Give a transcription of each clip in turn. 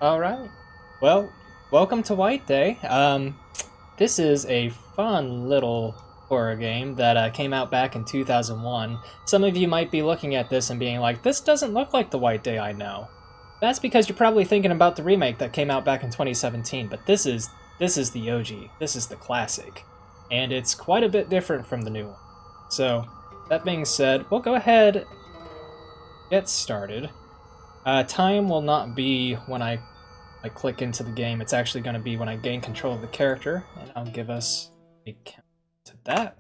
Alright. Well, welcome to White Day. This is a fun little horror game that came out back in 2001. Some of you might be looking at this and being like, this doesn't look like the White Day I know. That's because you're probably thinking about the remake that came out back in 2017, but this is the OG. This is the classic. And it's quite a bit different from the new one. So, that being said, we'll go ahead get started. Time will not be when I click into the game. It's actually going to be when I gain control of the character, and I'll give us a count to that.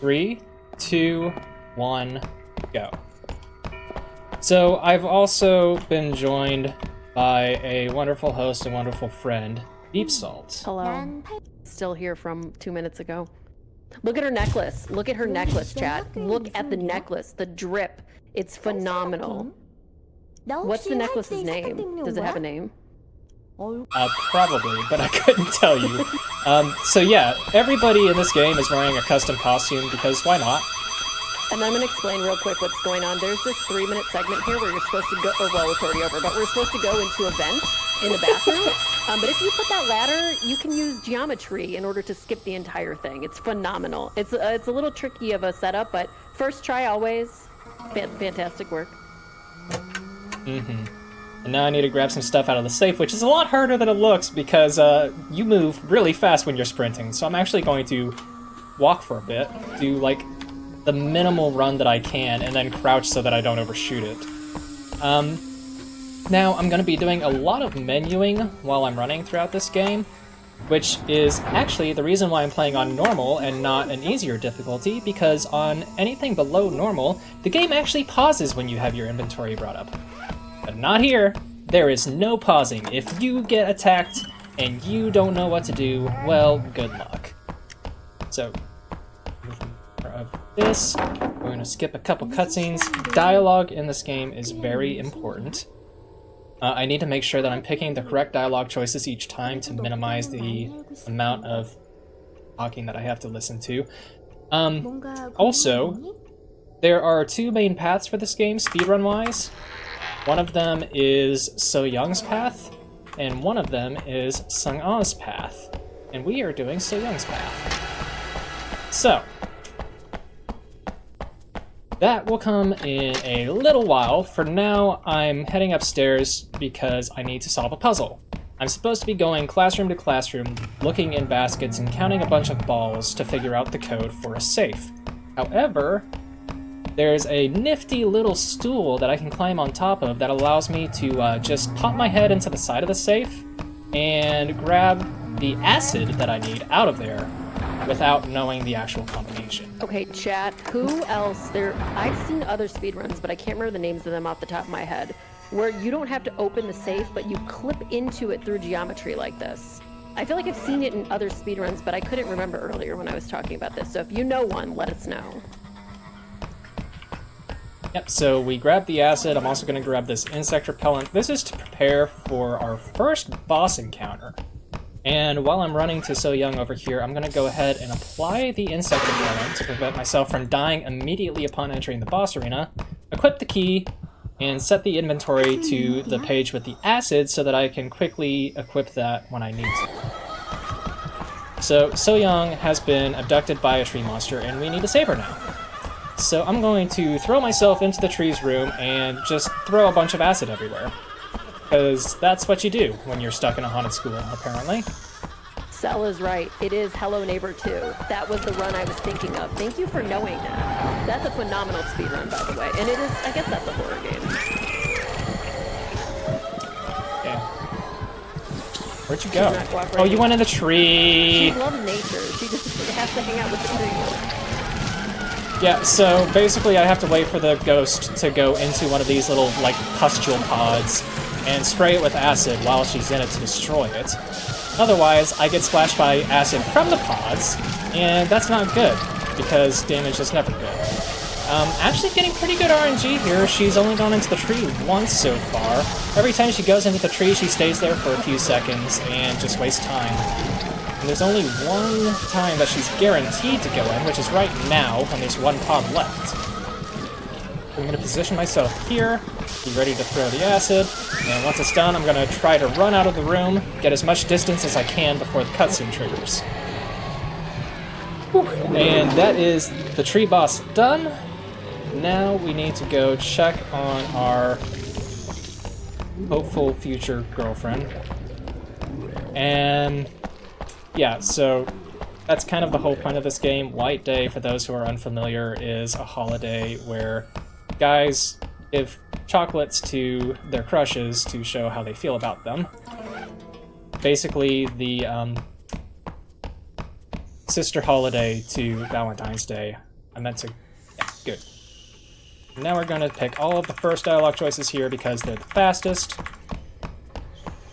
Three, two, one, go. So I've also been joined by a wonderful host and wonderful friend, Deep Salt. Hello. Still here from 2 minutes ago. Look at her necklace. Look at her necklace, chat. Look at the necklace. The drip. It's phenomenal. What's the necklace's name? Does it have a name? Probably, but I couldn't tell you. So yeah, everybody in this game is wearing a custom costume because why not? And I'm going to explain real quick what's going on. There's this 3-minute segment here where you're supposed to go, oh, well, it's already over, but we're supposed to go into a vent in the bathroom. But if you put that ladder, you can use geometry in order to skip the entire thing. It's phenomenal. It's a little tricky of a setup, but first try always. Fantastic work. Mm-hmm. And now I need to grab some stuff out of the safe, which is a lot harder than it looks because you move really fast when you're sprinting. So I'm actually going to walk for a bit, do like the minimal run that I can, and then crouch so that I don't overshoot it. Now I'm going to be doing a lot of menuing while I'm running throughout this game, which is actually the reason why I'm playing on normal and not an easier difficulty, because on anything below normal, the game actually pauses when you have your inventory brought up. But not here. There is no pausing. If you get attacked and you don't know what to do, well, good luck. So, of this, we're going to skip a couple cutscenes. Dialogue in this game is very important. I need to make sure that I'm picking the correct dialogue choices each time to minimize the amount of talking that I have to listen to. Also, there are two main paths for this game, speedrun-wise. One of them is So-Yeong's path, and one of them is Sung-Ah's path. And we are doing So-Yeong's path. So, that will come in a little while. For now, I'm heading upstairs because I need to solve a puzzle. I'm supposed to be going classroom to classroom, looking in baskets and counting a bunch of balls to figure out the code for a safe. However, there's a nifty little stool that I can climb on top of that allows me to just pop my head into the side of the safe and grab the acid that I need out of there without knowing the actual combination. Okay, chat, who else there? I've seen other speedruns, but I can't remember the names of them off the top of my head, where you don't have to open the safe, but you clip into it through geometry like this. I feel like I've seen it in other speedruns, but I couldn't remember earlier when I was talking about this, so if you know one, let us know. Yep, so we grab the acid. I'm also going to grab this insect repellent. This is to prepare for our first boss encounter. And while I'm running to So-Yeong over here, I'm going to go ahead and apply the insect repellent to prevent myself from dying immediately upon entering the boss arena, equip the key, and set the inventory to the page with the acid so that I can quickly equip that when I need to. So, So-Yeong has been abducted by a tree monster, and we need to save her now. So I'm going to throw myself into the tree's room and just throw a bunch of acid everywhere. Because that's what you do when you're stuck in a haunted school, apparently. Cell is right. It is Hello Neighbor 2. That was the run I was thinking of. Thank you for knowing that. That's a phenomenal speedrun, by the way. And it is, I guess that's a horror game. Okay. Where'd you go? Oh, you went in the tree! She loves nature. She just has to hang out with the trees. Yeah, so basically I have to wait for the ghost to go into one of these little, like, pustule pods and spray it with acid while she's in it to destroy it. Otherwise, I get splashed by acid from the pods, and that's not good, because damage is never good. Actually getting pretty good RNG here. She's only gone into the tree once so far. Every time she goes into the tree, she stays there for a few seconds and just wastes time. And there's only one time that she's guaranteed to go in, which is right now, when there's one pod left. I'm going to position myself here, be ready to throw the acid, and once it's done, I'm going to try to run out of the room, get as much distance as I can before the cutscene triggers. Whew. And that is the tree boss done. Now we need to go check on our hopeful future girlfriend. And yeah, so that's kind of the whole point of this game. White Day, for those who are unfamiliar, is a holiday where guys give chocolates to their crushes to show how they feel about them. Basically, the sister holiday to Valentine's Day. I meant to... yeah, good. Now we're going to pick all of the first dialogue choices here because they're the fastest.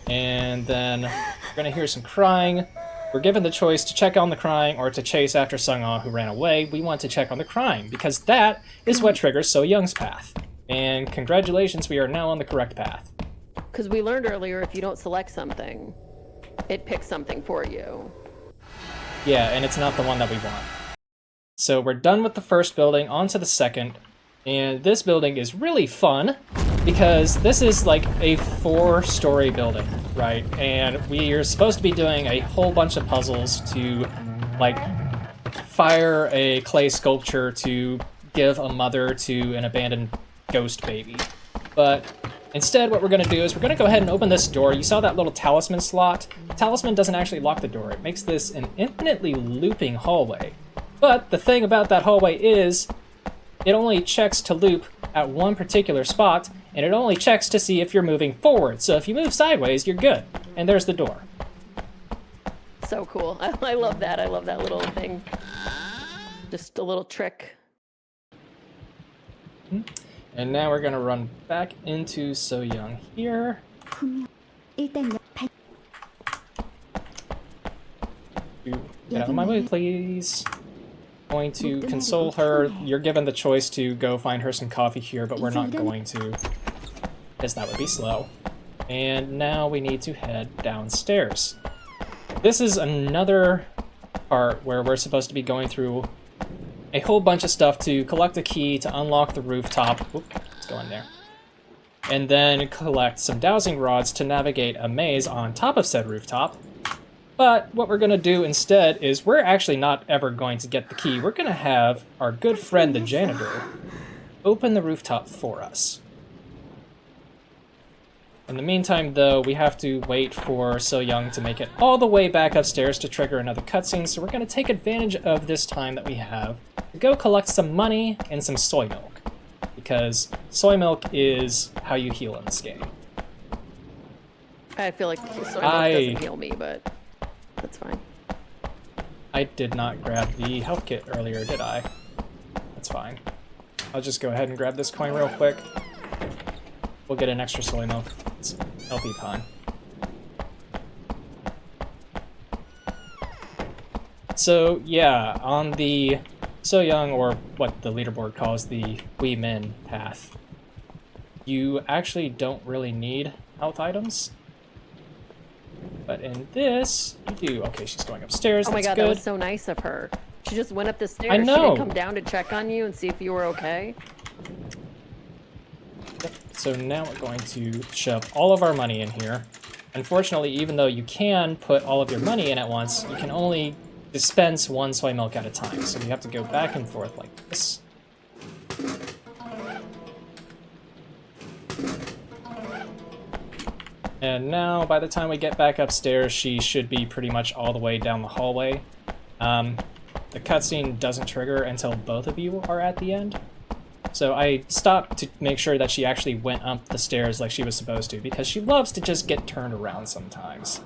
And then we're going to hear some crying. We're given the choice to check on the crying or to chase after So-Yeong who ran away. We want to check on the crying because that is what triggers So-Yeong's path. And congratulations, we are now on the correct path. Because we learned earlier, if you don't select something, it picks something for you. Yeah, and it's not the one that we want. So we're done with the first building, on to the second. And this building is really fun because this is like a 4-story building, right? And we are supposed to be doing a whole bunch of puzzles to, like, fire a clay sculpture to give a mother to an abandoned ghost baby. But instead, what we're going to do is we're going to go ahead and open this door. You saw that little talisman slot? The talisman doesn't actually lock the door. It makes this an infinitely looping hallway. But the thing about that hallway is it only checks to loop at one particular spot, and it only checks to see if you're moving forward. So if you move sideways, you're good. And there's the door. So cool. I love that. I love that little thing. Just a little trick. And now we're going to run back into So-Yeong here. Get out of my way, please. Going to console her. You're given the choice to go find her some coffee here, but we're not going to, because that would be slow. And now we need to head downstairs. This is another part where we're supposed to be going through a whole bunch of stuff to collect a key to unlock the rooftop. Oop, let's go in there. And then collect some dowsing rods to navigate a maze on top of said rooftop. But what we're going to do instead is we're actually not ever going to get the key. We're going to have our good friend, the janitor, open the rooftop for us. In the meantime, though, we have to wait for So-Yeong to make it all the way back upstairs to trigger another cutscene, so we're going to take advantage of this time that we have to go collect some money and some soy milk. Because soy milk is how you heal in this game. I feel like soy milk doesn't heal me, but that's fine. I did not grab the health kit earlier, did I? That's fine. I'll just go ahead and grab this coin real quick. We'll get an extra soy milk. It's healthy time. So, yeah, on the So-Yeong, or what the leaderboard calls the Wee Min path, you actually don't really need health items. But in this, you do. Okay, she's going upstairs. Oh my god, good. that was so nice of her. She just went up the stairs. I know. She didn't come down to check on you and see if you were okay. So now we're going to shove all of our money in here. Unfortunately, even though you can put all of your money in at once, you can only dispense one soy milk at a time. So we have to go back and forth like this. And now, by the time we get back upstairs, she should be pretty much all the way down the hallway. The cutscene doesn't trigger until both of you are at the end. So I stopped to make sure that she actually went up the stairs like she was supposed to, because she loves to just get turned around sometimes.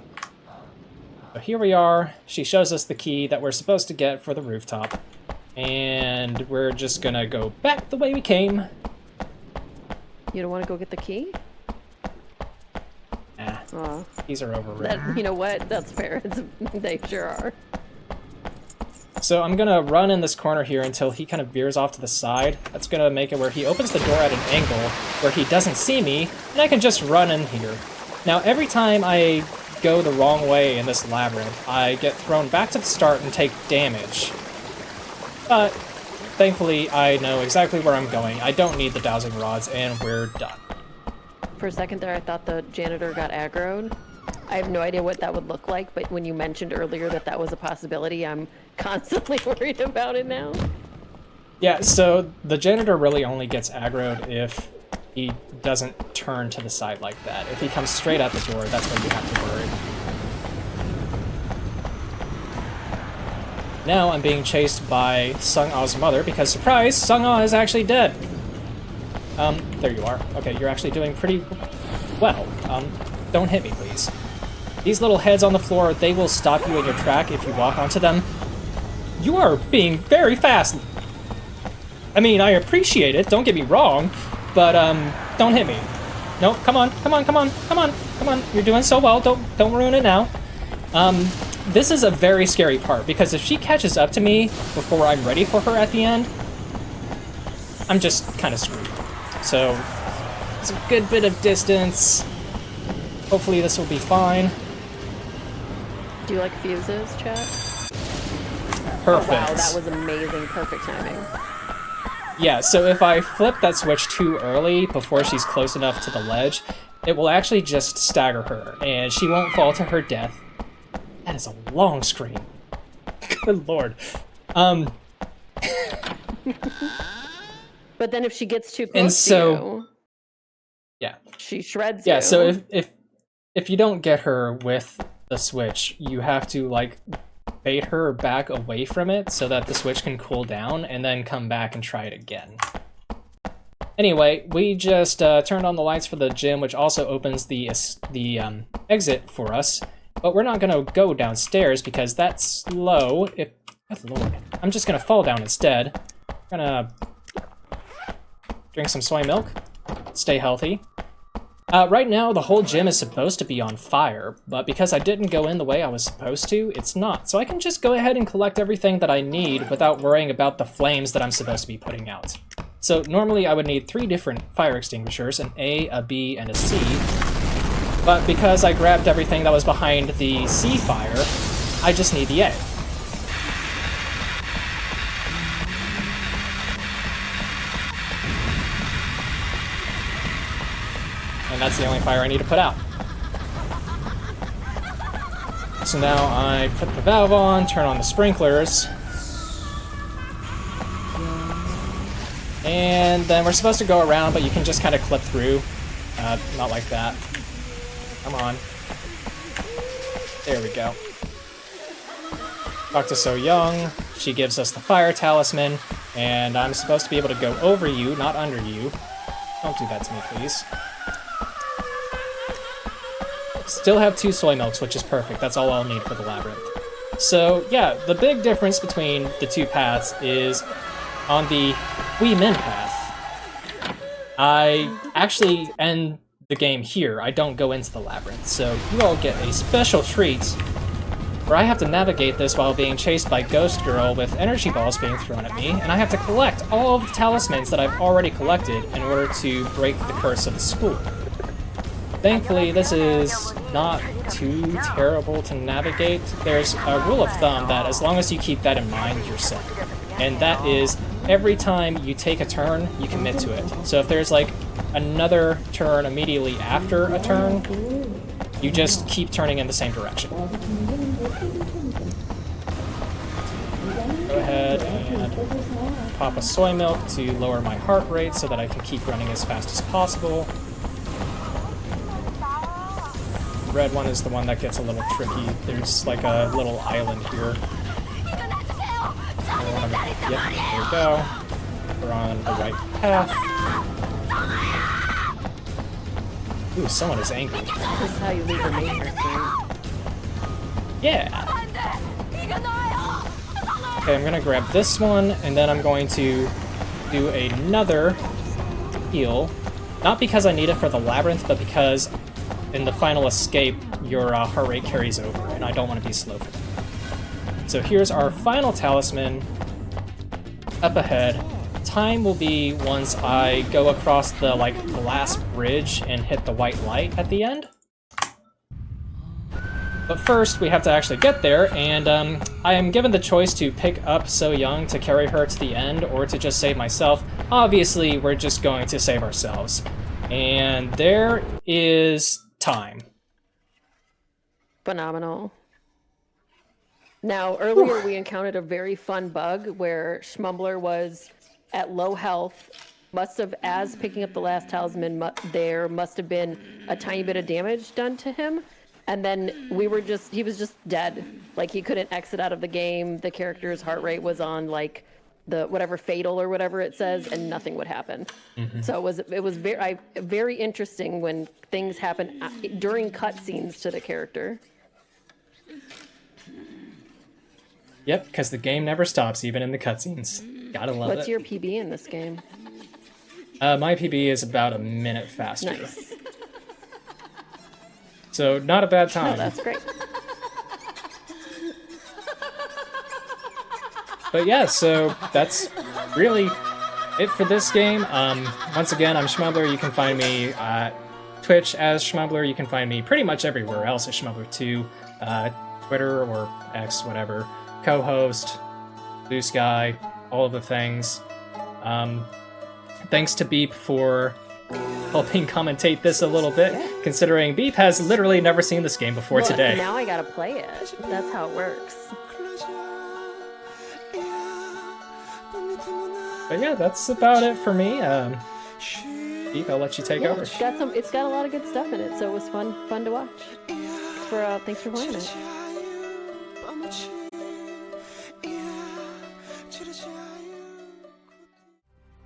So here we are. She shows us the key that we're supposed to get for the rooftop. And we're just gonna go back the way we came. You don't want to go get the key? These are overrated. You know what? That's fair. They sure are. So I'm gonna run in this corner here until he kind of veers off to the side. That's gonna make it where he opens the door at an angle where he doesn't see me, and I can just run in here. Now, every time I go the wrong way in this labyrinth, I get thrown back to the start and take damage. But thankfully, I know exactly where I'm going. I don't need the dowsing rods, and we're done. For a second there, I thought the janitor got aggroed. I have no idea what that would look like, but when you mentioned earlier that that was a possibility, I'm constantly worried about it now. Yeah, so the janitor really only gets aggroed if he doesn't turn to the side like that. If he comes straight at the door, that's when you have to worry. Now I'm being chased by Sung-Ah's mother because, surprise, Sung-Ah is actually dead. There you are. Okay, you're actually doing pretty well. Don't hit me, please. These little heads on the floor, they will stop you in your track if you walk onto them. You are being very fast. I mean, I appreciate it, don't get me wrong, but, don't hit me. No, come on, come on, come on, come on, come on. You're doing so well, don't ruin it now. This is a very scary part, because if she catches up to me before I'm ready for her at the end, I'm just kind of screwed. So, it's a good bit of distance. Hopefully this will be fine. Do you like fuses, chat? Perfect. Oh, wow, that was amazing. Perfect timing. Yeah, so if I flip that switch too early before she's close enough to the ledge, it will actually just stagger her, and she won't fall to her death. That is a long scream. Good lord. But then if she gets too close and so, to you, yeah, she shreds you. Yeah, so if you don't get her with the switch, you have to, like, bait her back away from it so that the switch can cool down and then come back and try it again. Anyway, we just turned on the lights for the gym, which also opens the exit for us. But we're not gonna go downstairs because that's low. Good lord. I'm just gonna fall down instead. I'm gonna drink some soy milk, stay healthy. Right now, the whole gym is supposed to be on fire, but because I didn't go in the way I was supposed to, it's not. So I can just go ahead and collect everything that I need without worrying about the flames that I'm supposed to be putting out. So normally I would need 3 different fire extinguishers, an A, a B, and a C. But because I grabbed everything that was behind the C fire, I just need the A. And that's the only fire I need to put out. So now I put the valve on, turn on the sprinklers. And then we're supposed to go around, but you can just kind of clip through. Not like that. Come on. There we go. Talk to So-Yeong. She gives us the fire talisman, and I'm supposed to be able to go over you, not under you. Don't do that to me, please. Still have 2 soy milks, which is perfect. That's all I'll need for the labyrinth. So, yeah, the big difference between the 2 paths is on the Wee Min path, I actually end the game here. I don't go into the labyrinth. So you all get a special treat where I have to navigate this while being chased by Ghost Girl with energy balls being thrown at me, and I have to collect all of the talismans that I've already collected in order to break the curse of the school. Thankfully, this is not too terrible to navigate. There's a rule of thumb that as long as you keep that in mind, you're set. And that is, every time you take a turn, you commit to it. So if there's like another turn immediately after a turn, you just keep turning in the same direction. Go ahead and pop a soy milk to lower my heart rate so that I can keep running as fast as possible. The red one is the one that gets a little tricky. There's like a little island here. Yep, there we go. We're on the right path. Ooh, someone is angry. This is how you leave the matrix, right? Yeah. Okay, I'm gonna grab this one, and then I'm going to do another heal. Not because I need it for the labyrinth, but because in the final escape, your heart rate carries over, and I don't want to be slow for that. So here's our final talisman up ahead. Time will be once I go across the glass bridge and hit the white light at the end. But first, we have to actually get there, and I am given the choice to pick up So-Yeong to carry her to the end, or to just save myself. Obviously, we're just going to save ourselves. And there is time. Phenomenal. Now, earlier we encountered a very fun bug where Schmumbler was at low health. As picking up the last talisman, there must have been a tiny bit of damage done to him. And then he was just dead. Like, he couldn't exit out of the game. The character's heart rate was on the whatever fatal or whatever it says, and nothing would happen. Mm-hmm. So it was very interesting when things happen during cutscenes to the character. Yep, because the game never stops, even in the cutscenes. Gotta love it. What's your PB in this game? My PB is about a minute faster. Nice. So, not a bad time. No, that's great. But yeah, so that's really it for this game. Once again, I'm Schmumbler. You can find me at Twitch as Schmumbler. You can find me pretty much everywhere else as Schmumbler2. Twitter or X, whatever. Co-host, Blue Sky, all of the things. Thanks to Beep for helping commentate this a little bit, considering Beep has literally never seen this game before today. Now I gotta play it. That's how it works. But yeah, that's about it for me. Beep, I'll let you take over. It's got a lot of good stuff in it, so it was fun to watch. Thanks for playing it.